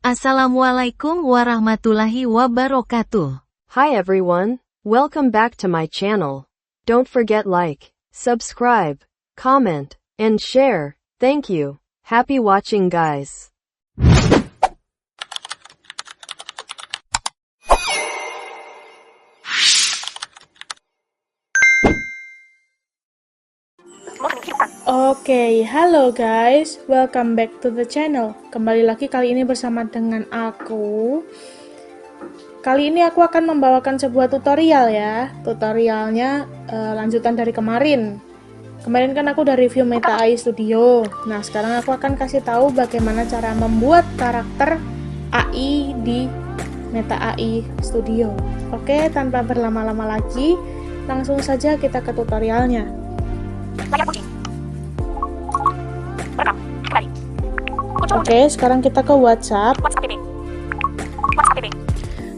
Assalamualaikum warahmatullahi wabarakatuh. Hi everyone, welcome back to my channel. Don't forget like, subscribe, comment, and share. Thank you. Happy watching guys. Oke, halo guys, welcome back to the channel. Kembali lagi kali ini bersama dengan aku. Kali ini aku akan membawakan sebuah tutorial ya. Tutorialnya lanjutan dari kemarin. Kemarin kan aku udah review Meta AI Studio. Nah, sekarang aku akan kasih tahu bagaimana cara membuat karakter AI di Meta AI Studio. Oke, tanpa berlama-lama lagi, langsung saja kita ke tutorialnya. Oke, sekarang kita ke WhatsApp.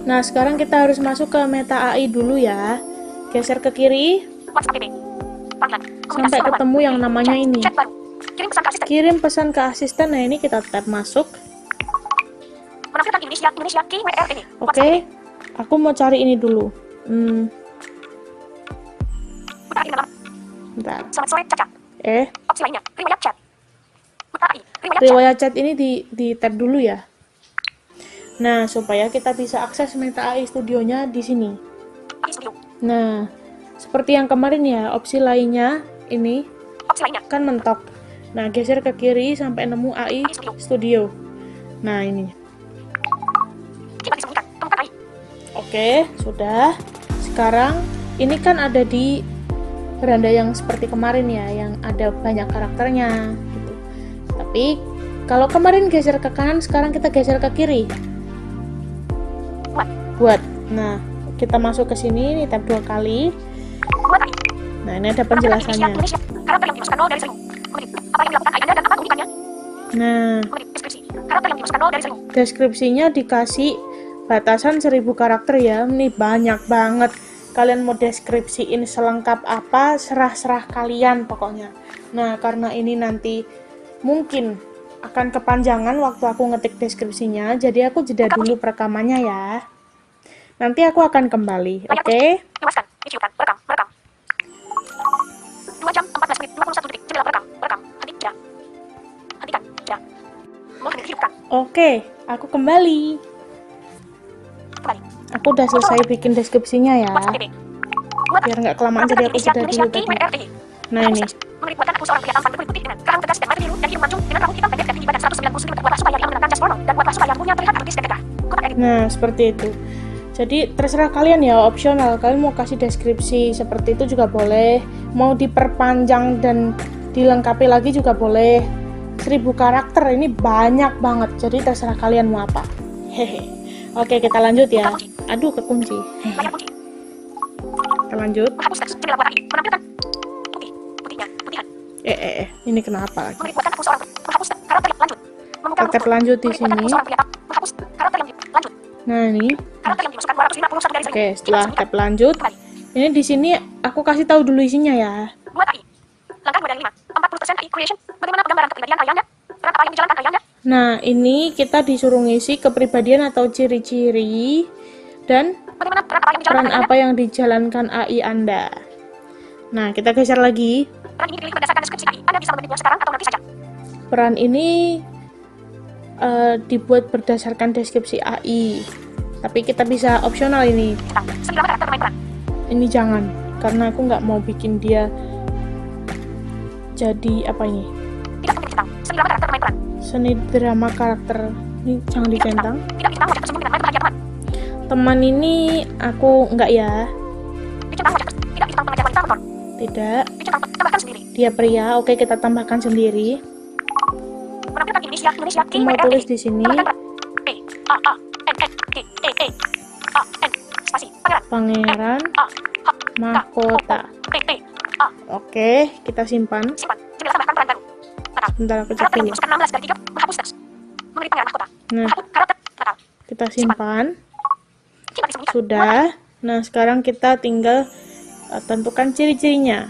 Nah, sekarang kita harus masuk ke Meta AI dulu ya. Geser ke kiri sampai ketemu yang namanya ini. Kirim pesan ke asisten. Nah, ini kita tap masuk. Oke, aku mau cari ini dulu. Bentar. Riwayat chat ini di tab dulu ya. Nah, supaya kita bisa akses Meta AI Studio-nya di sini. Nah, seperti yang kemarin ya, opsi lainnya ini kan mentok. Nah, geser ke kiri sampai nemu AI Studio. Nah, ini. Oke, sudah. Sekarang ini kan ada di beranda yang seperti kemarin ya, yang ada banyak karakternya gitu. Tapi kalau kemarin geser ke kanan, sekarang kita geser ke kiri. Buat. Nah, kita masuk ke sini, ini tab 2 kali. Nah, ini ada penjelasannya. Nah, deskripsinya dikasih batasan 1000 karakter ya. Ini banyak banget. Kalian mau deskripsiin selengkap apa, serah-serah kalian pokoknya. Nah, karena ini nanti mungkin akan kepanjangan waktu aku ngetik deskripsinya, jadi aku jeda dulu perekamannya ya. Nanti aku akan kembali, oke? Oke, aku kembali. Aku udah selesai bikin deskripsinya ya. Biar nggak kelamaan, jadi aku jeda dulu tadi. Nah, ini. Nah, seperti itu. Jadi terserah kalian ya, opsional. Kalian mau kasih deskripsi seperti itu juga boleh. Mau diperpanjang dan dilengkapi lagi juga boleh. 1000 karakter ini banyak banget. Jadi terserah kalian mau apa. Hehe. Oke, kita lanjut ya. Aduh, kekunci. Kita lanjut. Ini kenapa lagi? Kita lanjut di sini. Nah, ini. Oke, setelah tab lanjut, ini di sini aku kasih tahu dulu isinya ya. Nah, ini kita disuruh ngisi kepribadian atau ciri-ciri dan peran apa yang dijalankan AI Anda. Nah, kita geser lagi. Peran ini dibuat berdasarkan deskripsi AI. Tapi kita bisa opsional ini. Ini jangan, karena aku nggak mau bikin dia jadi apa ini? Seni drama karakter. Ini jangan dicentang. Teman ini aku nggak ya. Tidak. Dia pria. Oke, kita tambahkan sendiri. Aku mau tulis di sini. Pangeran Mahkota. Oke, kita simpan. Bentar, aku cek dulu. Nah, kita simpan. Sudah. Nah, sekarang kita tinggal tentukan ciri-cirinya.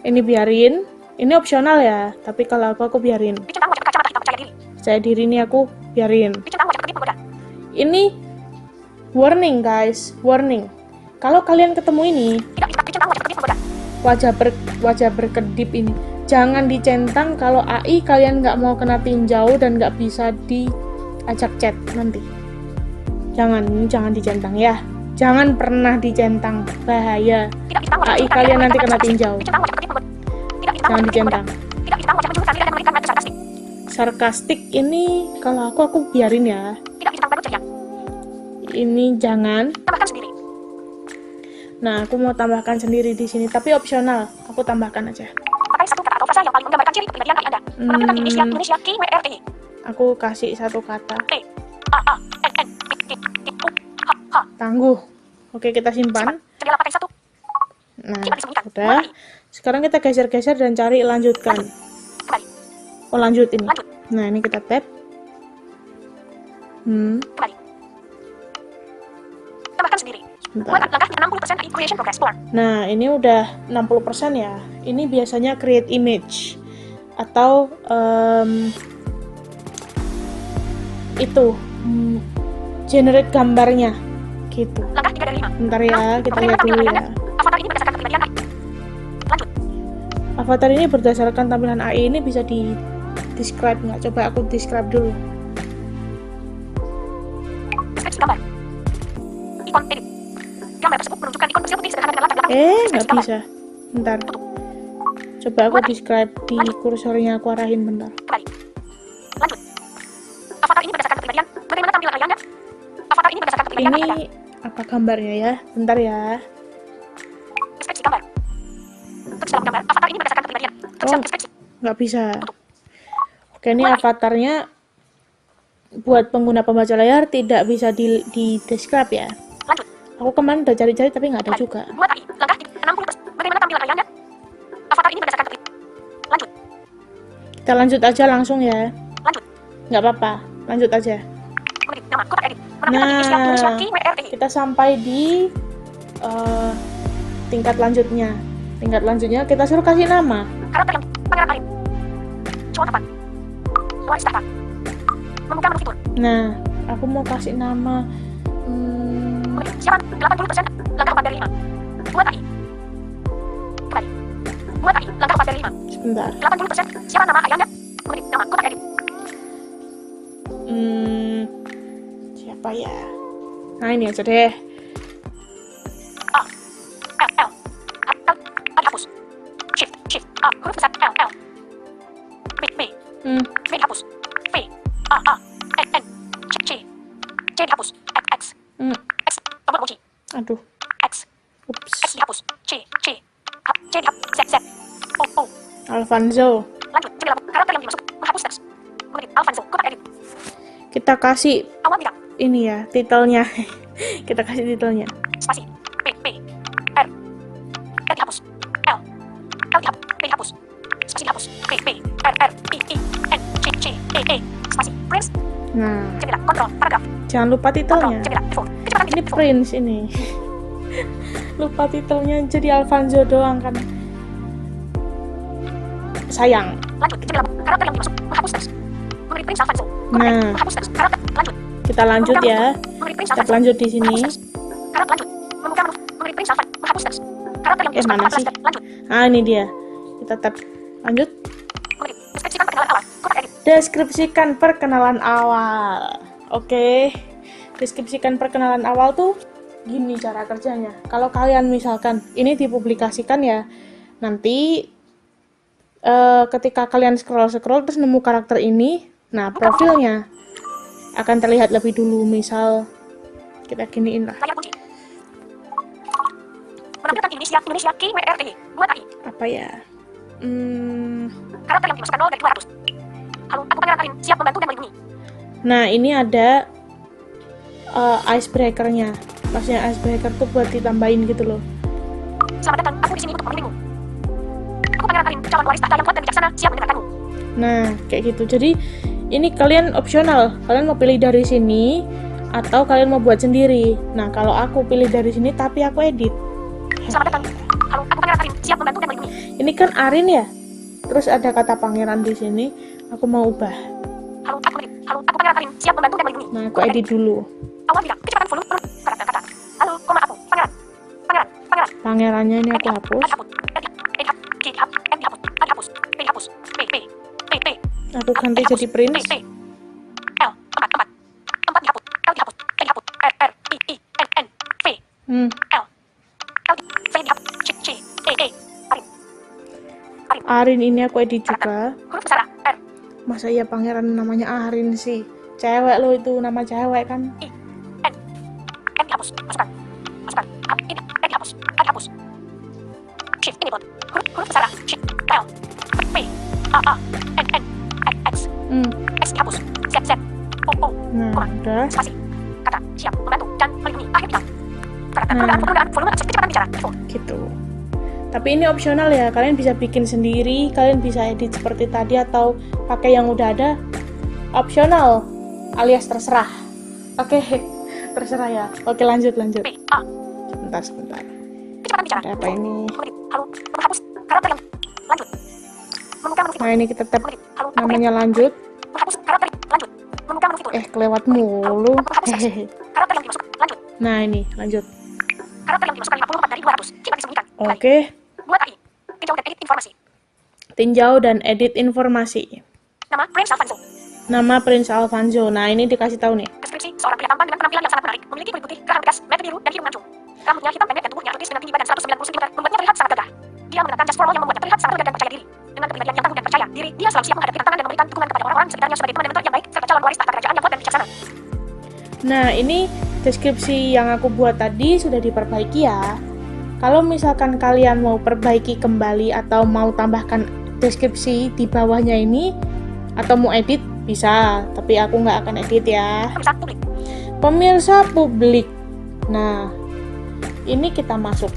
Ini biarin. Ini opsional ya, tapi kalau aku biarin. percaya diri ini aku biarin. Ini warning guys, warning. Kalau kalian ketemu ini wajah berkedip ini, jangan dicentang. Kalau AI kalian nggak mau kena tinjau dan nggak bisa diajak chat nanti. Jangan dicentang ya. Jangan pernah dicentang, bahaya. AI kalian nanti kena tinjau. Jangan dicentang. Sarkastik ini kalau aku biarin ya. Ini jangan. Nah, aku mau tambahkan sendiri di sini, tapi opsional. Aku tambahkan aja. Aku kasih satu kata. Tangguh. Oke, kita simpan. Nah, udah. Sekarang kita geser-geser dan cari lanjutkan. Oh, lanjut ini. Nah, ini kita tap. Nah, ini udah 60% ya. Ini biasanya create image atau itu generate gambarnya gitu. Bentar ya, kita lihat dulu ya. Avatar ini berdasarkan tampilan AI ini bisa di describe nggak? Coba aku describe dulu. Nggak bisa. Bentar. Coba aku describe di kursornya, aku arahin bentar. Ini apa gambarnya ya? Bentar ya. Oh, nggak bisa. Oke, ini avatarnya buat pengguna pembaca layar tidak bisa di describe ya. Aku kemarin udah cari-cari tapi nggak ada juga. Kita lanjut aja langsung ya. Nggak apa-apa, lanjut aja. Nah, kita sampai di tingkat lanjutnya. Tingkat lanjutnya kita suruh kasih nama. Nah, aku mau kasih nama. Sebentar. Siapa ya? Nah, ini aja deh. Aduh. Ups. Alfonso. Kita kasih ini ya, titelnya. Kita kasih titelnya. Nah, jangan lupa titelnya. Ini Prince ini. Lupa titelnya jadi Alfonso doang kan. Sayang. Nah, kita lanjut ya. Kita lanjut di sini. Mana sih? Ah, ini dia. Kita tap lanjut. Deskripsikan perkenalan awal. Oke. Deskripsikan perkenalan awal tuh gini cara kerjanya. Kalau kalian misalkan ini dipublikasikan ya, nanti ketika kalian scroll terus nemu karakter ini, nah profilnya akan terlihat lebih dulu. Misal kita giniin lah. Apa ya? Karakter yang dimasukkan 0 dari 200. Halo, aku Pangeran Arin, siap membantu dan melindungi. Nah, ini ada icebreaker-nya. Maksudnya icebreaker tuh buat ditambahin gitu loh. Selamat datang, aku di sini untuk membimbingmu. Aku Pangeran Arin, calon waris tahta yang kuat dan bijaksana, siap mendengarkanmu. Nah, kayak gitu. Jadi, ini kalian opsional. Kalian mau pilih dari sini atau kalian mau buat sendiri. Nah, kalau aku pilih dari sini tapi aku edit. Selamat datang. Halo, aku Pangeran Arin, siap membantu dan melindungi. Ini kan Arin ya? Terus ada kata pangeran di sini. Aku mau ubah. Halo, aku Arin, siap membantu dan melindungi. Nah, aku edit dulu. Awal tidak, kecepatan volume turun. Kata. Halo, koma aku. Pangeran. Pangerannya ini aku hapus. Aku ganti jadi prince. L, 4 dihapus. L dihapus. E dihapus. R, I, N, V. L, V dihapus. C, E. Arin ini aku edit juga. Huruf besar R. Masa iya pangeran namanya Arin sih? Cewek lo itu, nama cewek kan? N dihapus. Masukkan. Ini, N dihapus. A dihapus. Shift ini bot. Huruf besar Shift. L, V, A, N, X. X dihapus. Z, O. Nah, udah. Spasi. Kata, siap, membantu, dan melindungi. Akhir bintang. Penggunaan volume kecepatan bicara. Gitu. Tapi ini opsional ya, kalian bisa bikin sendiri, kalian bisa edit seperti tadi atau pakai yang udah ada. Opsional, alias terserah. Oke, terserah ya. Oke, lanjut. B, A. Sebentar. Kecepatan bicara. Ada apa ini? Halo, menghapus karakter yang lanjut. Membuka menu fitur. Nah, ini kita tap Halo, namanya lanjut. menghapus karakter lanjut. Membuka menu fitur. Kelewat mulu. Hehehe. Karakter yang dimasukkan lanjut. Nah, ini lanjut. Karakter yang dimasukkan 54 dari 200. Coba disembunyikan. Oke. Buat AI. Tinjau dan edit informasi. Tinjau dan edit informasi. Nama Prince Alfonso. Nama Prince Alfonso. Nah, ini dikasih tahu nih. Deskripsi seorang pria tampan dengan penampilan yang sangat menarik. Memiliki kulit putih, kerah tegas, mata biru, dan hidung mancung. Rambutnya hitam pendek dan tubuhnya atletis dengan tinggi badan 190 cm, membuatnya terlihat sangat gagah. Dia menggunakan jas formal yang membuatnya terlihat sangat elegan dan percaya diri. Dengan kepribadian yang tangguh dan percaya diri, dia selalu siap menghadapi tantangan dan memberikan dukungan kepada orang-orang sekitarnya sebagai teman dan mentor yang baik, serta calon waris tahta kerajaan yang kuat dan bijaksana. Nah, ini deskripsi yang aku buat tadi sudah diperbaiki ya. Kalau misalkan kalian mau perbaiki kembali atau mau tambahkan deskripsi di bawahnya ini atau mau edit bisa, tapi aku nggak akan edit ya. Pemirsa publik. Nah, ini kita masuk.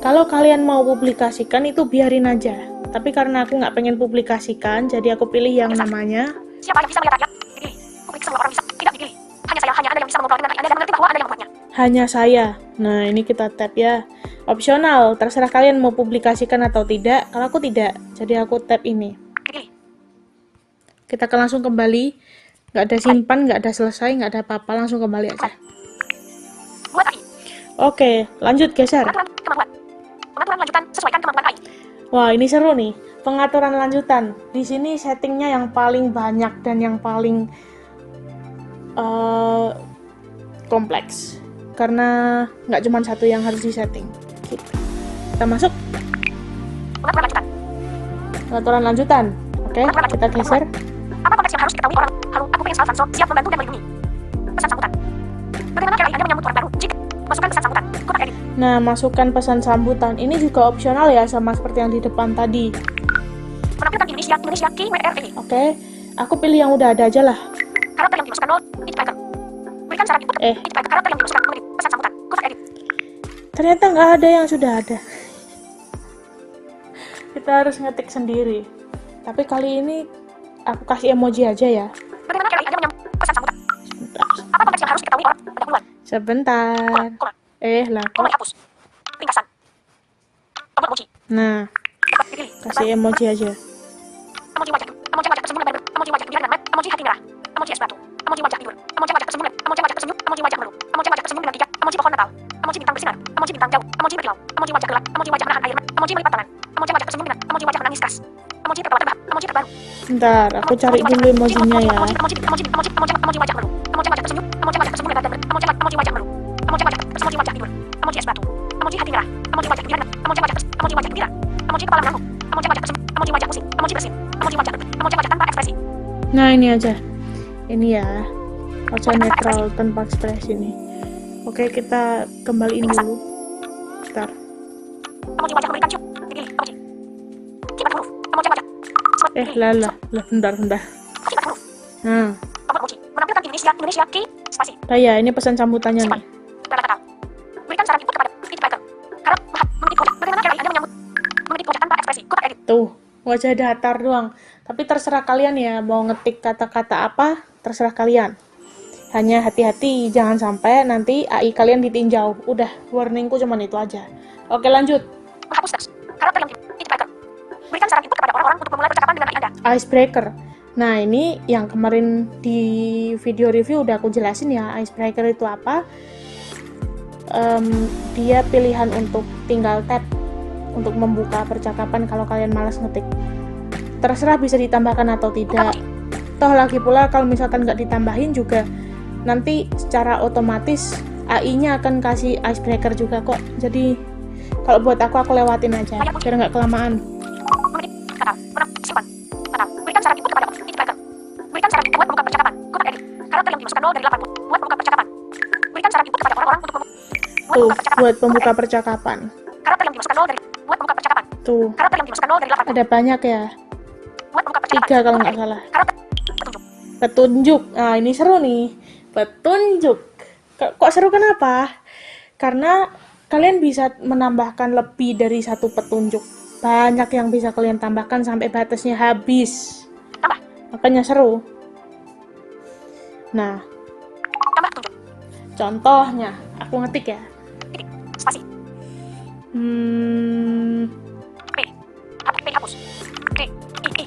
Kalau kalian mau publikasikan itu biarin aja. Tapi karena aku nggak pengen publikasikan, jadi aku pilih yang namanya. Siapa yang bisa melihat rakyat? Dipilih. Publik semua orang bisa, tidak dipilih. Hanya Anda yang bisa mengobrol dengan rakyat Anda dan mengerti bahwa Anda yang membuatnya. Hanya saya. Nah, ini kita tap ya. Opsional, terserah kalian mau publikasikan atau tidak. Kalau aku tidak, jadi aku tap ini. Dipilih. Kita akan langsung kembali. Nggak ada simpan, nggak ada selesai, nggak ada apa-apa. Langsung kembali aja. Buat AI. Oke, lanjut geser. Pengaturan lanjutan sesuaikan kemampuan AI. Wah, ini seru nih. Pengaturan lanjutan. Di sini settingnya yang paling banyak dan yang paling kompleks. Karena nggak cuma satu yang harus disetting. Gitu. Kita masuk. Pengaturan lanjutan. Pengaturan lanjutan. Oke, kita geser. Apa konteks yang harus diketahui orang? Halo, aku Prince Alfonso, siap membantu dan melindungi. Pesan sambutan. Bagaimana cara Anda menyambut orang baru? Jika masukkan pesan sambutan, kotak edit. Nah, masukkan pesan sambutan. Ini juga opsional ya, sama seperti yang di depan tadi. Menampilkan Indonesia, key, WRV. Oke, aku pilih yang udah ada aja lah. Karakter yang dimasukkan 0, hitmaker. Berikan saran input, hitmaker karakter yang dimasukkan menit, pesan sambutan, kotak edit. Ternyata nggak ada yang sudah ada. Kita harus ngetik sendiri. Tapi kali ini aku kasih emoji aja ya. Bagaimana cara Anda menyambut pesan sambutan? Sebentar. Apa konteks yang harus diketahui orang? Pendahuluan. Sebentar. Koma. Lah Koma kok. dihapus. Ringkasan. Tombol emoji. Nah, Dipilih. kasih emoji aja. Emoji wajah. Emoji wajah tersenyum dan emoji wajah gembira dengan mat. Emoji hati merah. Emoji es batu. Emoji wajah tidur. Emoji wajah tersenyum. Emoji wajah tersenyum. Emoji wajah meru. Emoji wajah tersenyum dengan 3. Emoji pohon Natal. Emoji bintang bersinar. Emoji bintang jauh. Emoji berkilau. Emoji wajah gelap. Emoji wajah menahan air. Emoji melipat tangan. Emoji wajah tersenyum dengan emoji wajah menangis keras. Emoji tertawa terbahak. Emoji terbaru. Bentar, aku cari dulu emojinya ya. Emoji wajah meru. Emoji wajah tersenyum. Emoji wajah tersenyum dengan emoji wajah meru. Emoji wajah tidur. Emoji es batu. Emoji hati merah. Emoji wajah gembira. Emoji wajah gembira. Emoji kepala mengangguk. Emoji wajah tersenyum. Emoji wajah pusing. Emoji bersin. Emoji wajah tanpa ekspresi. Nah, ini aja. Ini ya. Wajah netral tanpa ekspresi nih. Oke, kita kembaliin dulu. Bentar. Emoji wajah memberikan cium. Dipilih. Emoji. Kibat huruf. Emoji wajah. Lah, bentar. Kibat huruf. Nah. Tombol emoji. Menampilkan Indonesia, key, spasi. Nah ya, ini pesan sambutannya nih. Berikan saran input kepada hitmaker. Harap mengetik wajah. Bagaimana cara Anda menyambut mengetik wajah tanpa ekspresi? Kotak edit. Tuh, wajah datar doang. Tapi terserah kalian ya, mau ngetik kata-kata apa, terserah kalian. Hanya hati-hati, jangan sampai nanti AI kalian ditinjau. Udah, warningku cuma itu aja. Oke, lanjut. Menghapus teks. Karakter yang hitmaker. Berikan saran input kepada orang-orang untuk memulai percakapan dengan AI Anda. Icebreaker. Nah, ini yang kemarin di video review udah aku jelasin ya, icebreaker itu apa. Dia pilihan untuk tinggal tap untuk membuka percakapan kalau kalian malas ngetik. Terserah bisa ditambahkan atau tidak. Toh lagi pula kalau misalkan nggak ditambahin juga, nanti secara otomatis AI-nya akan kasih icebreaker juga kok. Jadi kalau buat aku lewatin aja biar nggak kelamaan. Kata, menang, simpan. Kata, berikan syarat input kepada opsi icebreaker. Berikan syarat buat membuka percakapan. Kotak edit. Karakter yang dimasukkan 0 dari 8 buat membuka percakapan. Berikan syarat input kepada orang-orang untuk Tuh, buat pembuka percakapan. Karakter yang dimasukkan 0 dari buat membuka percakapan. Tuh, Karakter yang dimasukkan 0 dari 8 ada banyak ya. buat membuka percakapan. 3 kalau nggak salah. Karakter petunjuk. Petunjuk. Nah, ini seru nih. Petunjuk. Kok seru kenapa? Karena kalian bisa menambahkan lebih dari satu petunjuk. Banyak yang bisa kalian tambahkan sampai batasnya habis. Tambah. Makanya seru. Nah, Tambah petunjuk. contohnya, aku ngetik ya. Titik. Spasi. P. P hapus. D. I.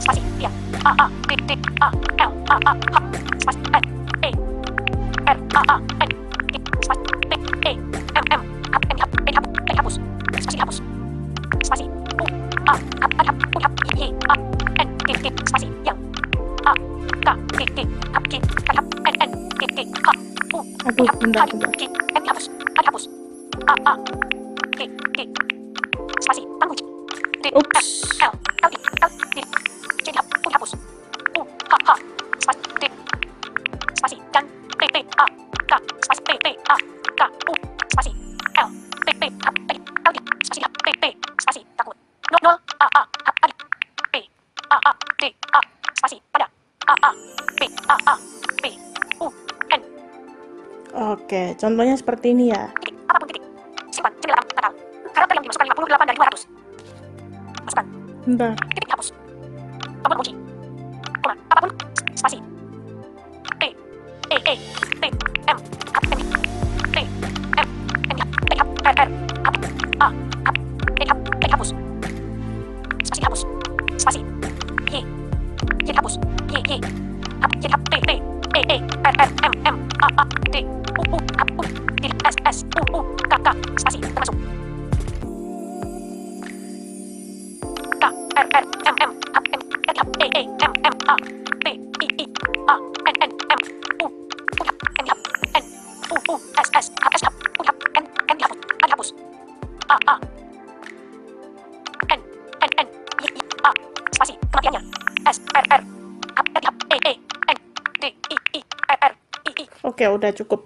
Spasi. Iya. A. D. D. A. L. A. H. Spasi. N. E. R. A. N. I. Spasi. T. E. M. M. H. N. H. N. H. N. Hapus. Spasi hapus. Spasi. U. A. H. N. H. U. H. Y. A. N. G. G. Spasi. Yang. A. K. G. G. H. G. K. H. N. N. G. G. H. U. Aduh, bentar. G. N. Hapus. N. Hapus. A. G. G. Spasi. Tangguh. D. Ups. L. L. D. L. D. J. U. Hapus. U. H. H. Spasi. D. Spasi. Dan. P. P. A. K. Spasi. P. P. A. K. U. Spasi. L. P. P. H. L. L. D. Spasi. H. P. P. Spasi. Takut. 0. A. A. H. A. D. P. A. A. D. A. Spasi. Pada. A. A. P. A. A. P. U. N. Oke, contohnya seperti ini ya. Titik. Apapun titik. Simpan. Jendela total. Karakter yang dimasukkan 58 dari 200. Masukkan. Bentar. Titik hapus. Tombol kunci. Koma. Apapun. Spasi. T. E. E. T. M. H. M. T. M. N. T. H. R. R. H. A. H. E. H. E. Hapus. Spasi hapus. Spasi. Y. Y hapus. Y. Y. H. Y. H. T. T. E. E. R. R. M. M. A. A. D. U. U. H. U. D. S. S. U. U. K. K. Spasi. Termasuk. K. R. R. M. M. H. M. N. H. E. E. M. M. A. T. I. I. A. N. N. M. U. U. H. N. H. N. U. U. S. S. H. S. H. U. H. N. N. Hapus. N. Hapus. A. A. N. N. N. I. I. A. Spasi. Kematiannya. S. R. R. H. N. H. E. E. N. D. I. I. R. R. I. I. Oke, udah cukup.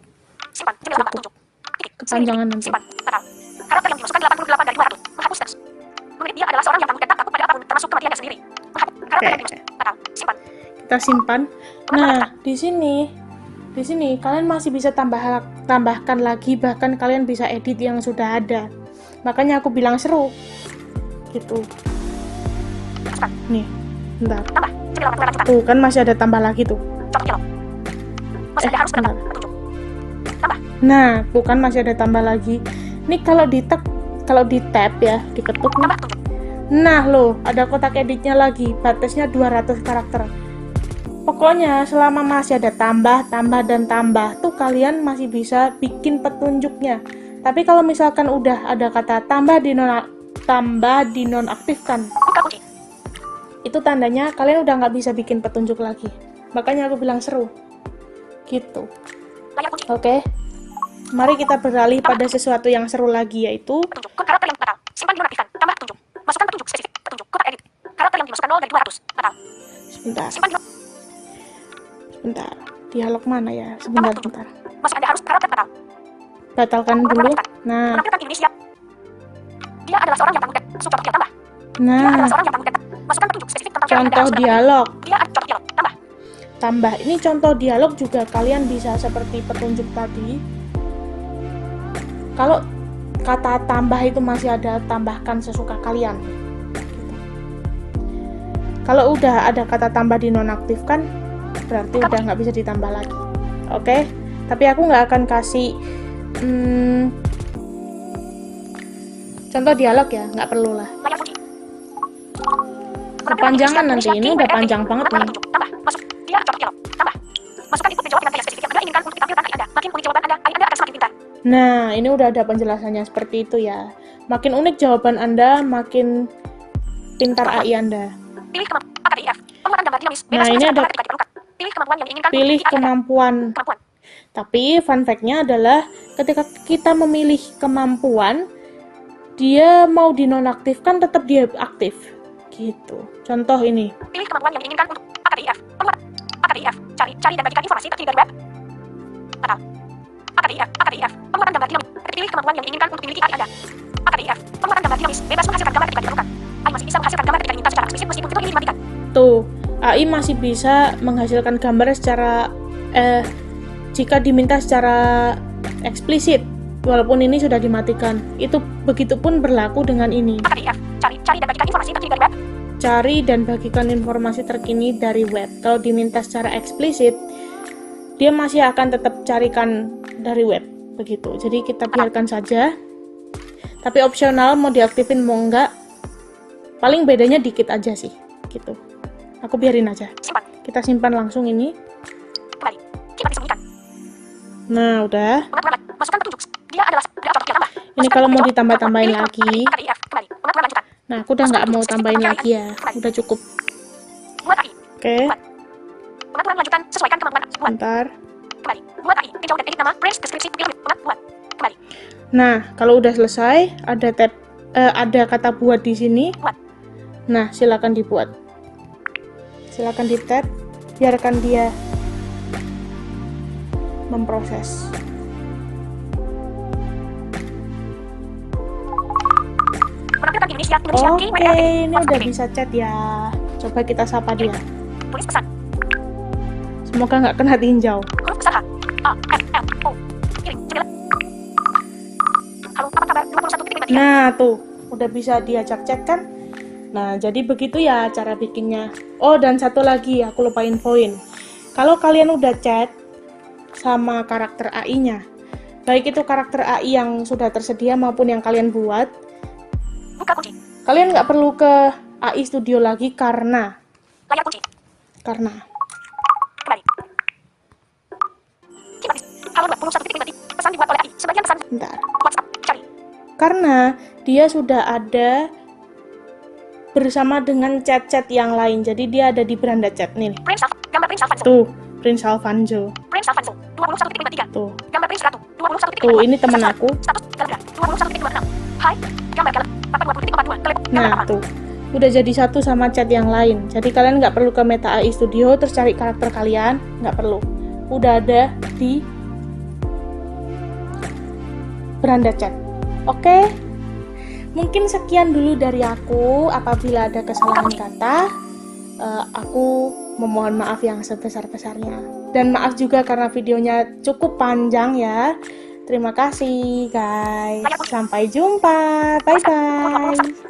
Simpan. Jendela tambah petunjuk. Titik. Kepanjangan nanti. Simpan. Total. Karakter yang dimasukkan 88 dari 200. Menghapus teks. Menurut dia adalah seorang yang tangguh dan tak takut pada apapun, termasuk kematiannya sendiri. Menghapus. Karakter yang dimasukkan. Total. Simpan. Kita simpan. Nah, di sini kalian masih bisa tambahkan lagi, bahkan kalian bisa edit yang sudah ada. Makanya aku bilang seru. Gitu. Masukkan. Nih, bentar. Tambah. Jendela lanjutan. Tuh, kan masih ada tambah lagi tuh. Contoh dialog. Masih ada harus bentar. menambah petunjuk. Tambah. Nah, tuh kan masih ada tambah lagi. Nih kalau di tab ya, diketuk nih. Tambah petunjuk. Nah, loh, ada kotak editnya lagi. Batasnya 200 karakter. Pokoknya selama masih ada tambah, dan tambah, tuh kalian masih bisa bikin petunjuknya. Tapi kalau misalkan udah ada kata tambah dinonaktifkan, Buka kunci. itu tandanya kalian udah nggak bisa bikin petunjuk lagi. Makanya aku bilang seru. Gitu. Layar kunci. Oke. Mari kita beralih pada sesuatu yang seru lagi, yaitu Petunjuk. Kode karakter yang total. Simpan dinonaktifkan. Tambah petunjuk. Masukkan petunjuk spesifik. Petunjuk. Kotak edit. Karakter yang dimasukkan 0 dari 200. Total. sebentar. Simpan Sebentar. Dialog mana ya? Sebentar. Masuk ada harus karakter total. Batalkan dulu. Nah, Menampilkan Indonesia. Dia adalah seorang yang tangguh dan contoh dialog tambah. Dia adalah nah, seorang yang tangguh dan masukkan petunjuk spesifik tentang yang ada contoh harus mendapat. dialog. Dia ada contoh dialog tambah. Tambah. Ini contoh dialog juga kalian bisa seperti petunjuk tadi. Kalau kata tambah itu masih ada, tambahkan sesuka kalian. Gitu. Kalau udah ada kata tambah dinonaktifkan, berarti udah nggak bisa ditambah lagi. Oke? Tapi aku nggak akan kasih contoh dialog ya, nggak perlu lah. Layar kunci. Aku kepanjangan nanti. Ini udah panjang banget nih. Tambah. Masuk. Dia jawab dialog. Tambah. Masukkan input menjawab dengan gaya spesifik yang Anda inginkan untuk ditampilkan AI Anda. Makin unik jawaban Anda, AI Anda akan semakin pintar. Nah, ini udah ada penjelasannya seperti itu ya. Makin unik jawaban Anda, makin pintar AI Anda. Pilih kemampuan AKDIF. Penguatan gambar dinamis. Nah, Bebas ini menghasilkan ada gambar ketika diperlukan. Pilih kemampuan yang diinginkan. pilih untuk AI Anda. kemampuan. Kemampuan. Tapi fun fact-nya adalah ketika kita memilih kemampuan, dia mau dinonaktifkan tetap dia aktif. Gitu. Contoh ini. Pilih kemampuan yang diinginkan untuk AKDIF. Penguatan AKDIF. Cari dan bagikan informasi terkini dari web. Atau AKDIF. Penguatan gambar dinamis. Pilih kemampuan yang diinginkan untuk dimiliki AI Anda. AKDIF. Penguatan gambar dinamis. Bebas menghasilkan gambar ketika diperlukan. AI masih bisa menghasilkan gambar ketika diminta secara eksplisit meskipun fitur ini dimatikan. Tuh, AI masih bisa menghasilkan gambar secara jika diminta secara eksplisit, walaupun ini sudah dimatikan. Itu begitupun berlaku dengan ini. AKDIF. Cari dan bagikan informasi terkini dari web. Cari dan bagikan informasi terkini dari web. Kalau diminta secara eksplisit, dia masih akan tetap carikan dari web. Begitu. Jadi kita biarkan saja. Tapi opsional mau diaktifin mau enggak. Paling bedanya dikit aja sih. Gitu. Aku biarin aja. Simpan. Kita simpan langsung ini. Kembali. Simpan disembunyikan. Nah, udah. Pengaturan. Masukkan petunjuk. Dia adalah contoh tambah. Ini kalau mau ditambah-tambahin Pilih lagi. AKDIF. Kembali. Pengaturan lanjutan. Nah, aku udah nggak mau tambahin lagi ya. Udah cukup. Buat AI. Oke. Pengaturan lanjutan sesuaikan kemampuan. Buat. Bentar. Kembali. Buat AI. Tinjau dan edit nama. Press deskripsi. Pilih. Buat. Kembali. Nah, kalau udah selesai, ada tab, ada kata buat di sini. Buat. Nah, silakan dibuat. Silakan di tab, biarkan dia memproses. Menampilkan Indonesia. Oke, ini udah bisa chat ya. Coba kita sapa dia. Tulis pesan. Semoga nggak kena tinjau. Huruf besar H. A. F. L. O. Kirim. Jendela. Halo, apa kabar? 21.3. Nah, tuh. Udah bisa diajak chat kan? Nah, jadi begitu ya cara bikinnya. Oh, dan satu lagi, aku lupa infoin. Kalau kalian udah chat sama karakter AI-nya, baik itu karakter AI yang sudah tersedia maupun yang kalian buat, Buka kunci. kalian nggak perlu ke AI Studio lagi karena Layar kunci. Karena Kembali. Simpan. Halo 21.3. Pesan dibuat oleh AI. Sebagian pesan. bentar. WhatsApp. Cari. Karena dia sudah ada bersama dengan chat-chat yang lain. Jadi dia ada di beranda chat nih. Prince Alfonso. Gambar Prince Alfonso. Tuh, Prince Alfonso. Prince Alfonso. 21.3. Tuh. Gambar Prince Ratu. 21.3. Tuh, ini temen aku. Status Telegram. 21.26. Hai. Gambar Galak. Papa 20.42. Telepon. Nah, tuh. Udah jadi satu sama chat yang lain. Jadi kalian nggak perlu ke Meta AI Studio terus cari karakter kalian. Nggak perlu. Udah ada di beranda chat. Oke? Mungkin sekian dulu dari aku. Apabila ada kesalahan kata, aku memohon maaf yang sebesar-besarnya. Dan maaf juga karena videonya cukup panjang ya. Terima kasih guys. Sampai jumpa. Bye-bye.